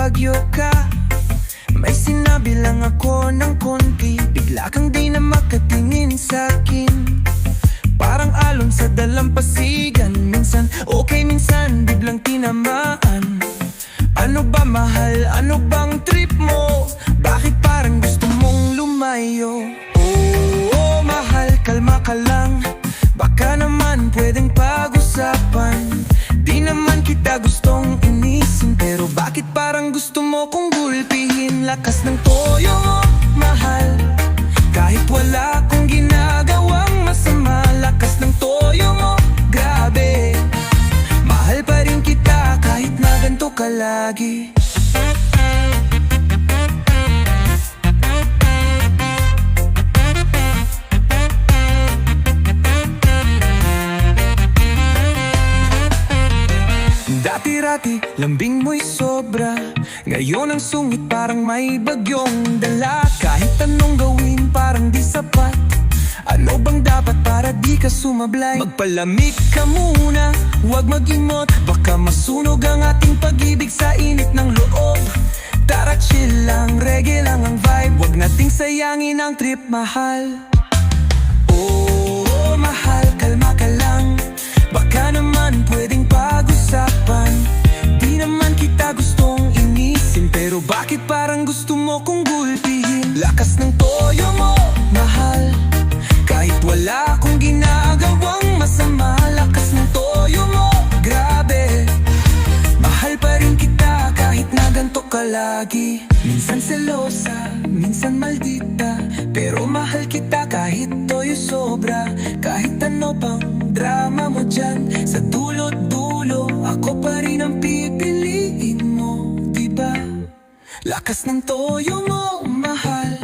bagyo ka. May sinabi lang ako ng konti, bigla kang di na makatingin sa'kin. Parang alon sa dalampasigan, minsan okay, minsan biglang tinamaan. Ano ba mahal, ano bang trip mo? Bakit parang gusto mong lumayo? Oh, mahal, kalma ka lang. Baka naman pwedeng pag-usapan. Di naman kita gustong inisin, pero bakit parang gusto mo kong gulpihin? Lakas ng toyo mo, mahal, kahit wala akong ginagawang masama. Lakas ng toyo mo, grabe. Mahal pa rin kita kahit na ganito ka lagi. Dati-rati, lambing mo'y sobra. Ngayon ang sungit parang may bagyong dala. Kahit anong gawin parang di sapat. Ano bang dapat para di ka sumablay? Magpalamig ka muna, huwag mag-imot. Baka masunog ang ating pag-ibig sa init ng loob. Tara chill lang, reggae lang ang vibe. Huwag nating sayangin ang trip, mahal. Oh, mahal, kalma ka lang. Baka naman pwedeng pag-usapan. Di naman kita gustong inisin, pero bakit parang gusto mo kong gulpihin? Lakas ng toyo mo, mahal, kahit wala akong ginagawang masama. Lakas ng toyo mo, grabe. Mahal pa rin kita kahit na ganito ka lagi. Minsan selosa, minsan maldita, pero mahal kita kahit toyo sobra. Kahit ano pang drama mo dyan, sa dulo-dulo ako pa rin ang pipiliin mo, diba? Lakas ng toyo mo, mahal,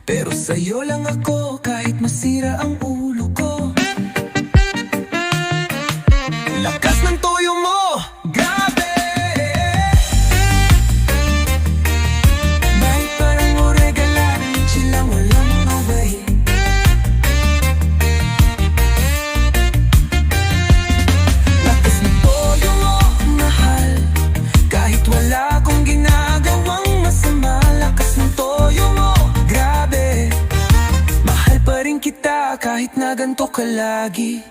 pero sa'yo lang ako kahit masira ang ulo ko. Lakas ng toyo mo, grabe. May parang oregalan, silang walang away. Lakas ng toyo mo, mahal, kahit wala akong ginagawang masama. Lakas ng toyo mo, grabe. Mahal pa rin kita kahit na ganito ka lagi.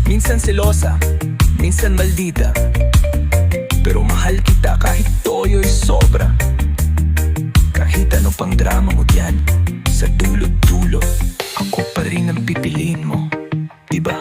Minsan selosa, minsan maldita, pero mahal kita kahit toyo'y sobra. Kahit ano pang drama mo dyan, sa dulo-dulo ako pa rin ang pipiliin mo, diba?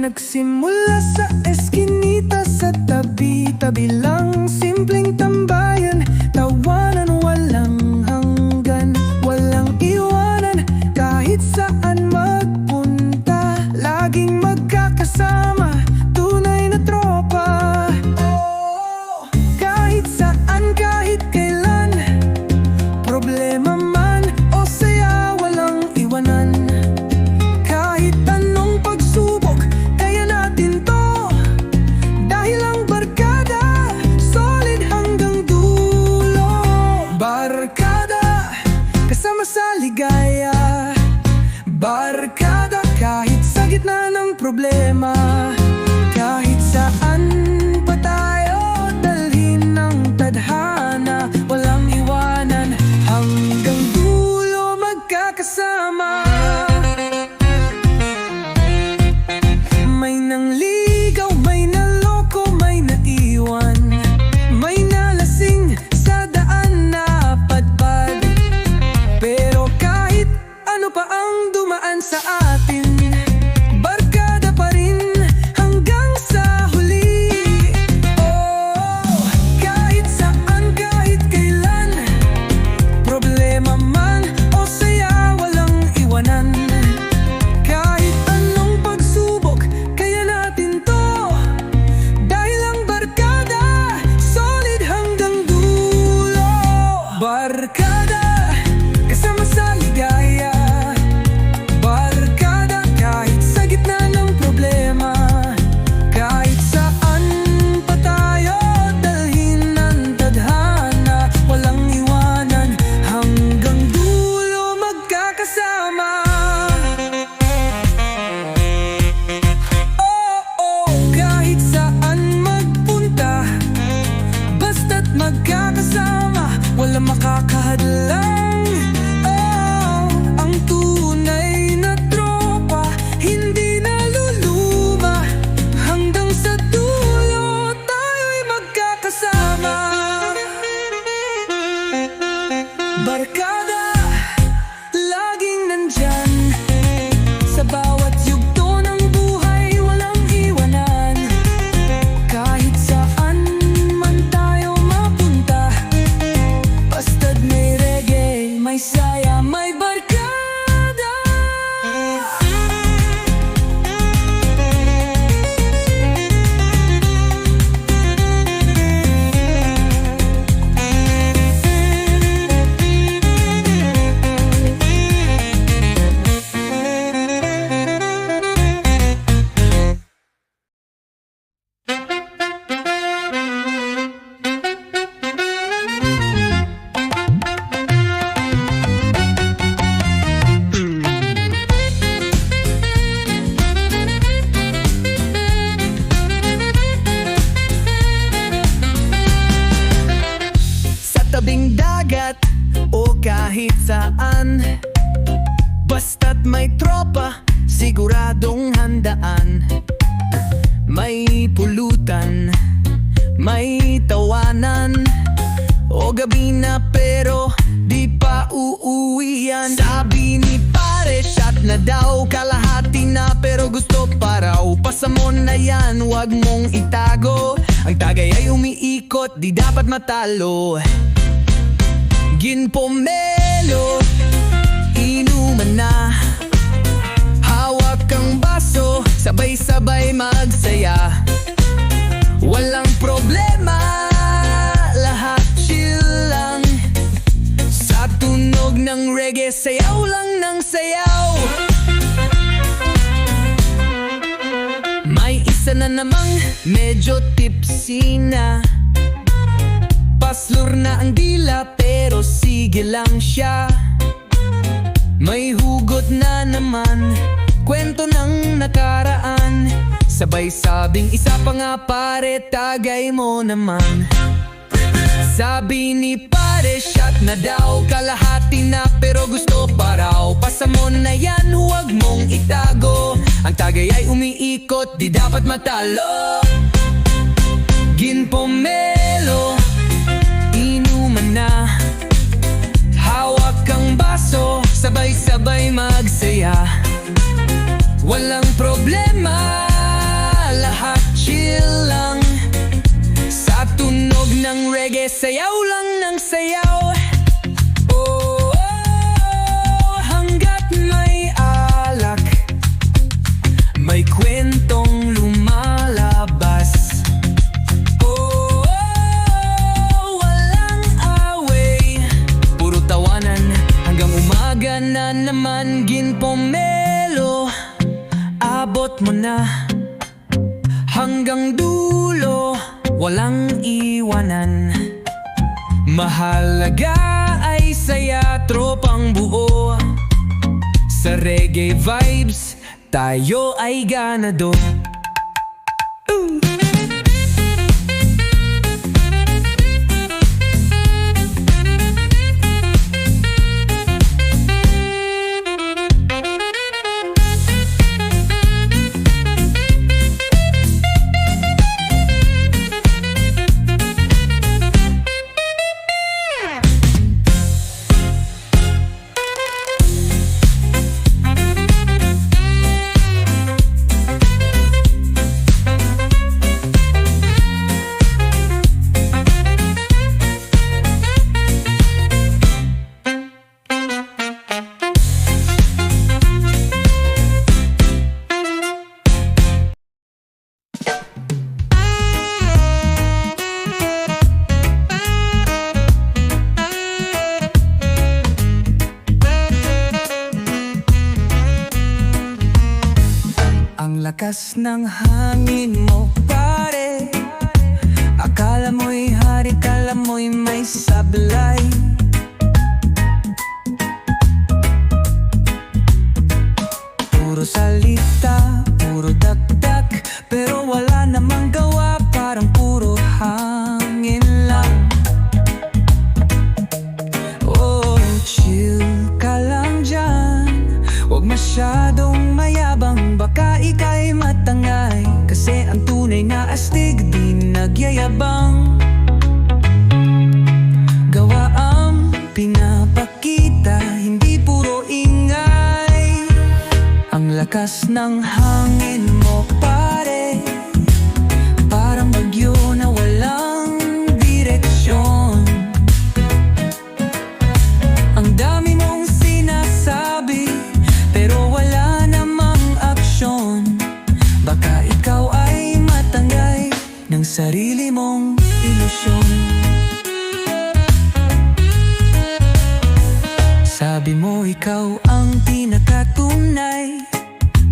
Nagsimula sa eskinita, sa tabi-tabi lang, simpleng tambayan, tawanan walang hanggan, walang iwanan kahit saan magpunta. Laging magkakasama, tunay na tropa. Oh, kahit saan, kahit kailan, problema man o saya, walang iwanan. Kahit anong pagsubok, kaya natin to. Dahil ang barkada, solid hanggang kahit saan. Basta't may tropa, siguradong handaan. May pulutan, may tawanan, o gabi na pero di pa uuwi yan. Sabi ni pare, shot na daw, kalahati na pero gusto pa raw. Pasa mo na yan, wag mong itago. Ang tagay ay umiikot, di dapat matalo. Ginpomelo, inuman na. Hawak ang baso, sabay-sabay magsaya. Walang problema, lahat chill lang. Sa tunog ng reggae, sayaw lang ng sayaw. May isa na namang medyo tipsy na. Paslur na ang dila pero sige lang siya. May hugot na naman, kwento ng nakaraan. Sabay sabing isa pa nga pare, tagay mo naman. Sabi ni pare, shot na daw, kalahati na pero gusto pa raw. Pasa mo na yan, huwag mong itago. Ang tagay ay umiikot, di dapat matalo. Ginpomelo, inuman na. Hawak ang baso, sabay-sabay magsaya. Walang problema, lahat chill lang. Sa tunog ng reggae, sayaw lang ng sayaw. Oh, oh, hanggat may alak, may kwentong lumalabas. Oh, oh, walang away, puro tawanan hanggang umaga na naman. Ginpomelo, abot mo na hanggang dulo, walang iwanan. Mahalaga ay saya, tropang buo. Sa reggae vibes, tayo ay ganado. Lakas ng hangin mo pare, akala mo'y hari, kala mo'y may sablay. Puro salita, puro dakdak, pero wala namang gawa, parang puro hangin lang. Oh, chill ka lang dyan, huwag masyadong mayabang, baka ika'y matangay. Kasi ang tunay na astig di nagyayabang. Gawa ang pinapakita, hindi puro ingay. Ang lakas ng hangin mo pare, parang bagyo na walang direksyon. Ang dami mong sinasabi, pero wala namang aksyon. Baka ikaw ay matangay ng sarili mong ilusyon. Sabi mo ikaw ang pinakatunay,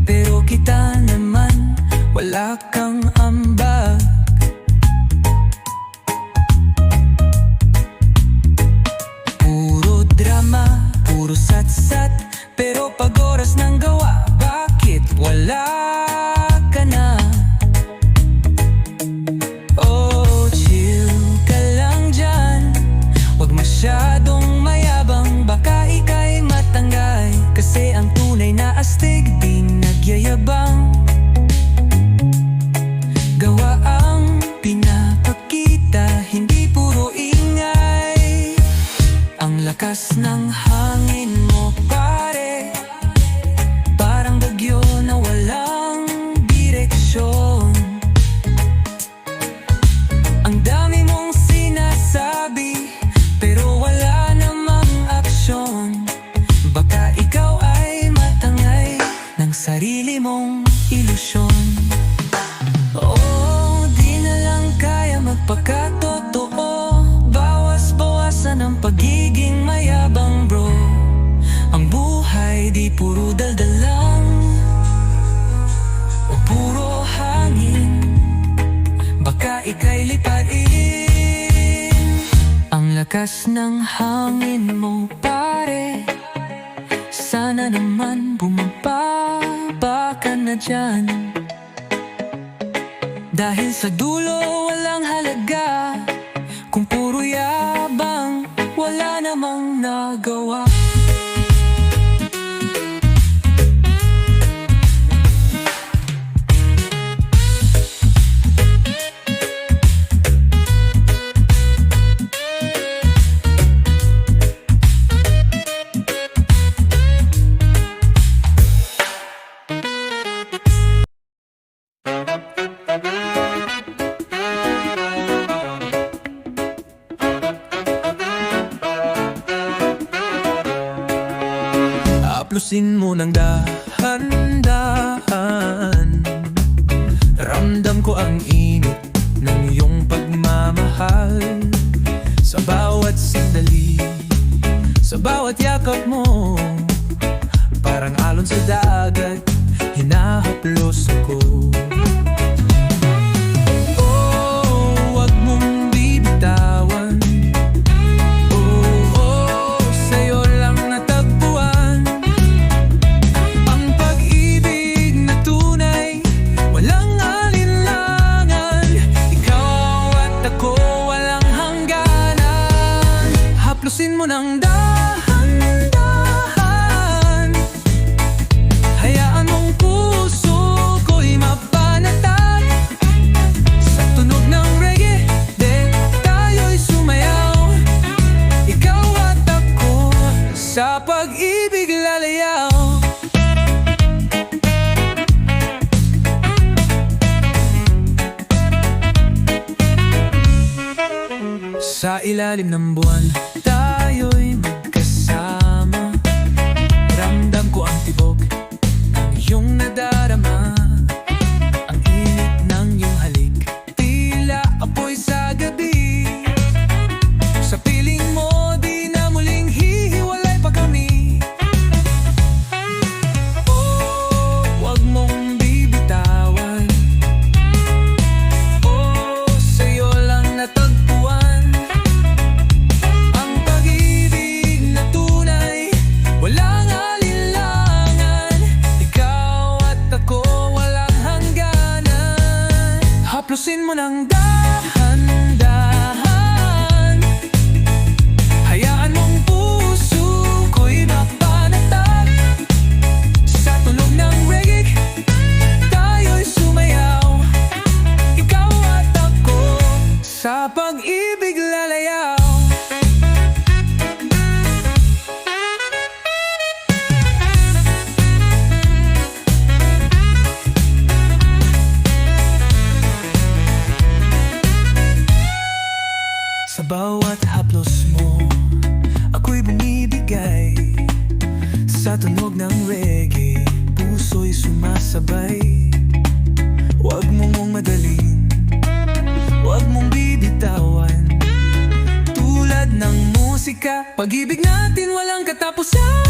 pero kita naman wala kang ambag. Puro drama, puro satsat, pero pag oras ng gawa, bakit wala ka na? Oh, chill ka lang dyan, huwag masyadong mayabang, baka Ang dami mong sinasabi, pero wala namang aksyon. Baka ikaw ay matangay ng sarili mong ilusyon. Oo, di na lang kaya magpakatotoo. Bawas-bawasan ang pagiging mayabang bro. Ang buhay di puro daldal lang o puro hangin. Baka ika'y lipain ang lakas ng hangin mo pare. Sana naman bumaba ka na dyan. Dahil sa dulo walang halaga kung puro yabang, wala namang nagawa. Haplusin mo ng dahan-dahan. Ramdam ko ang init ng iyong pagmamahal. Sa bawat sandali, sa bawat yakap mo, parang alon sa dagat, hinahaplos ako. Haplusin mo ng dahan-dahan. Hayaan mong puso ko'y mapanatag. Sa tunog ng reggae, de tayo'y sumayaw. Ikaw at ako sa pag-ibig lalayaw. Sa ilalim ng buwan, tayo'y magkasama. Ramdam ko ang tibok ng iyong nadarama. Ang init ng iyong halik, tila apoy sa gabi. Sa piling mo, di na muling hihiwalay pa kami. Oh, wag mong bibitawan. Oh, sa'yo lang natagpuan. Haplusin mo ng dahan-dahan. Hayaan mong puso ko'y mapanatag. Sa tunog ng reggae, tayo'y sumayaw. Ikaw at ako sa pag-ibig lalayaw. Sa bawat haplos mo, ako'y bumibigay. Sa tunog ng reggae, puso'y sumasabay. Huwag mong madalin, huwag mong bibitawan. Tulad ng musika, pag-ibig natin walang katapusan.